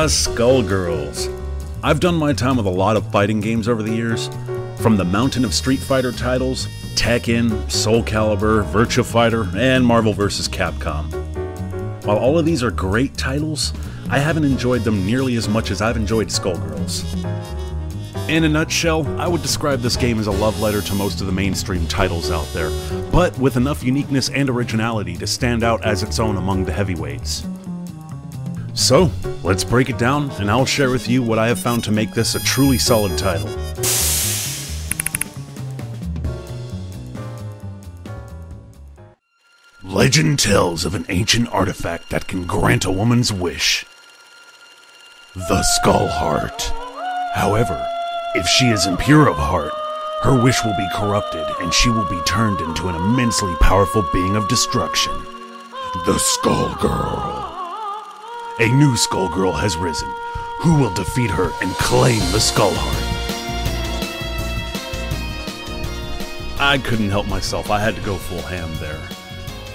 Skullgirls. I've done my time with a lot of fighting games over the years, from the mountain of Street Fighter titles, Tekken, Soul Calibur, Virtua Fighter, and Marvel vs. Capcom. While all of these are great titles, I haven't enjoyed them nearly as much as I've enjoyed Skullgirls. In a nutshell, I would describe this game as a love letter to most of the mainstream titles out there, but with enough uniqueness and originality to stand out as its own among the heavyweights. So, let's break it down, and I'll share with you what I have found to make this a truly solid title. Legend tells of an ancient artifact that can grant a woman's wish. The Skull Heart. However, if she is impure of heart, her wish will be corrupted and she will be turned into an immensely powerful being of destruction. The Skullgirl. A new Skullgirl has risen. Who will defeat her and claim the Skull Heart? I couldn't help myself, I had to go full ham there.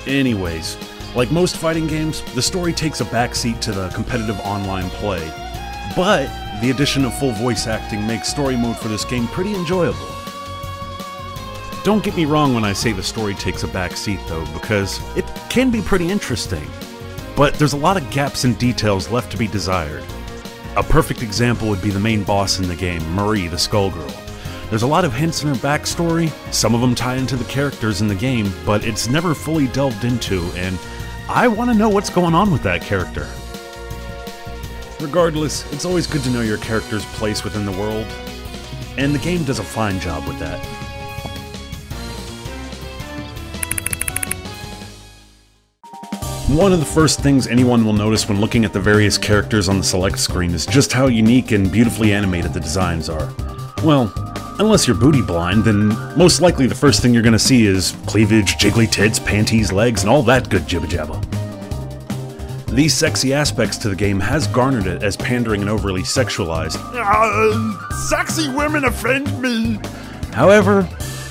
Anyways, like most fighting games, the story takes a backseat to the competitive online play, but the addition of full voice acting makes story mode for this game pretty enjoyable. Don't get me wrong when I say the story takes a backseat though, because it can be pretty interesting, but there's a lot of gaps and details left to be desired. A perfect example would be the main boss in the game, Marie the Skullgirl. There's a lot of hints in her backstory, some of them tie into the characters in the game, but it's never fully delved into, and I want to know what's going on with that character. Regardless, it's always good to know your character's place within the world, and the game does a fine job with that. One of the first things anyone will notice when looking at the various characters on the select screen is just how unique and beautifully animated the designs are. Well, unless you're booty blind, then most likely the first thing you're gonna see is cleavage, jiggly tits, panties, legs, and all that good jibba jabba. These sexy aspects to the game has garnered it as pandering and overly sexualized. Sexy women offend me! However,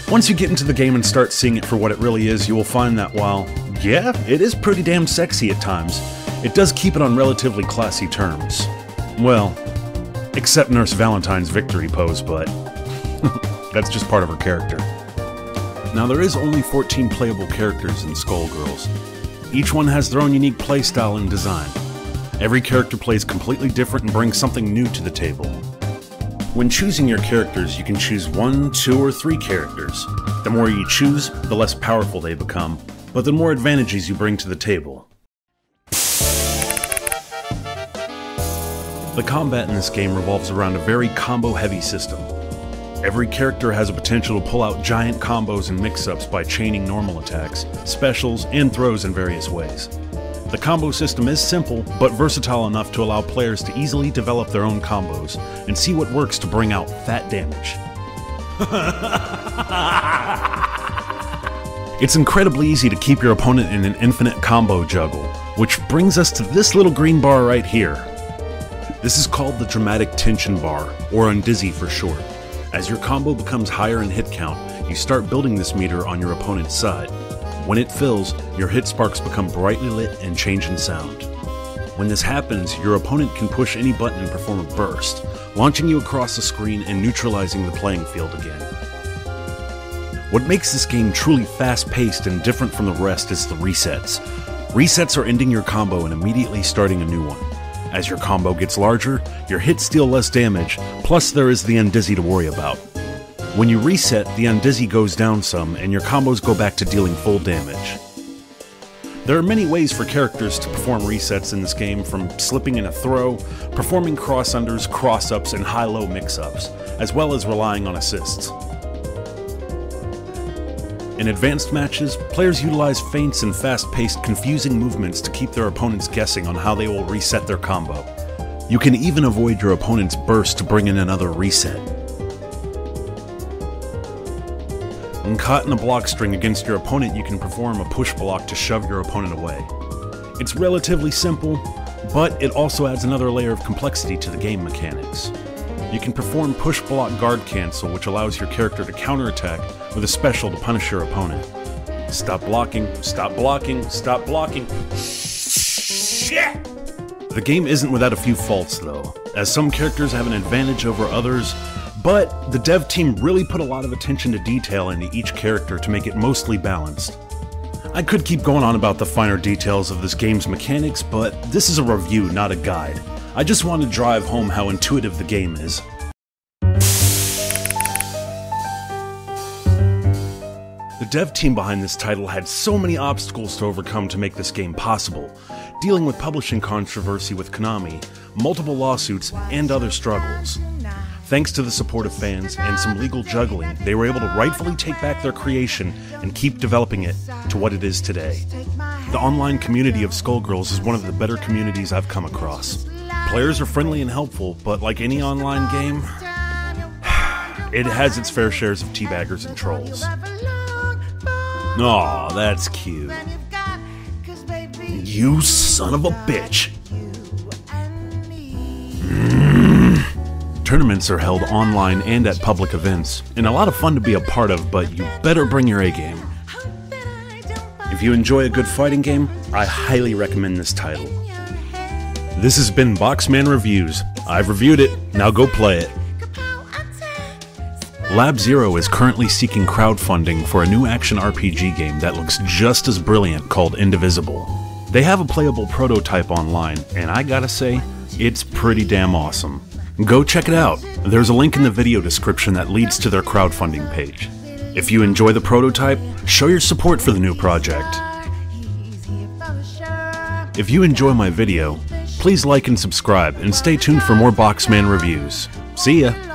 once you get into the game and start seeing it for what it really is, you will find that while, yeah, it is pretty damn sexy at times, it does keep it on relatively classy terms. Well, except Nurse Valentine's victory pose, but that's just part of her character. Now there is only 14 playable characters in Skullgirls. Each one has their own unique playstyle and design. Every character plays completely different and brings something new to the table. When choosing your characters, you can choose 1, 2, or 3 characters. The more you choose, the less powerful they become, but the more advantages you bring to the table. The combat in this game revolves around a very combo-heavy system. Every character has a potential to pull out giant combos and mix-ups by chaining normal attacks, specials, and throws in various ways. The combo system is simple, but versatile enough to allow players to easily develop their own combos and see what works to bring out fat damage. It's incredibly easy to keep your opponent in an infinite combo juggle, which brings us to this little green bar right here. This is called the dramatic tension bar, or undizzy for short. As your combo becomes higher in hit count, you start building this meter on your opponent's side. When it fills, your hit sparks become brightly lit and change in sound. When this happens, your opponent can push any button and perform a burst, launching you across the screen and neutralizing the playing field again. What makes this game truly fast-paced and different from the rest is the resets. Resets are ending your combo and immediately starting a new one. As your combo gets larger, your hits deal less damage, plus there is the undizzy to worry about. When you reset, the undizzy goes down some, and your combos go back to dealing full damage. There are many ways for characters to perform resets in this game, from slipping in a throw, performing cross-unders, cross-ups, and high-low mix-ups, as well as relying on assists. In advanced matches, players utilize feints and fast-paced, confusing movements to keep their opponents guessing on how they will reset their combo. You can even avoid your opponent's burst to bring in another reset. When caught in a block string against your opponent, you can perform a push block to shove your opponent away. It's relatively simple, but it also adds another layer of complexity to the game mechanics. You can perform push block guard cancel, which allows your character to counterattack with a special to punish your opponent. Stop blocking, stop blocking, stop blocking. Shit! The game isn't without a few faults though, as some characters have an advantage over others, but the dev team really put a lot of attention to detail into each character to make it mostly balanced. I could keep going on about the finer details of this game's mechanics, but this is a review, not a guide. I just want to drive home how intuitive the game is. The dev team behind this title had so many obstacles to overcome to make this game possible, dealing with publishing controversy with Konami, multiple lawsuits, and other struggles. Thanks to the support of fans and some legal juggling, they were able to rightfully take back their creation and keep developing it to what it is today. The online community of Skullgirls is one of the better communities I've come across. Players are friendly and helpful, but like any online game, it has its fair shares of teabaggers and trolls. Aw, that's cute. You son of a bitch! Tournaments are held online and at public events, and a lot of fun to be a part of, but you better bring your A-game. If you enjoy a good fighting game, I highly recommend this title. This has been Boxman Reviews. I've reviewed it, now go play it. Lab Zero is currently seeking crowdfunding for a new action RPG game that looks just as brilliant called Indivisible. They have a playable prototype online, and I gotta say, it's pretty damn awesome. Go check it out. There's a link in the video description that leads to their crowdfunding page. If you enjoy the prototype, show your support for the new project. If you enjoy my video, please like and subscribe, and stay tuned for more Boxman reviews. See ya!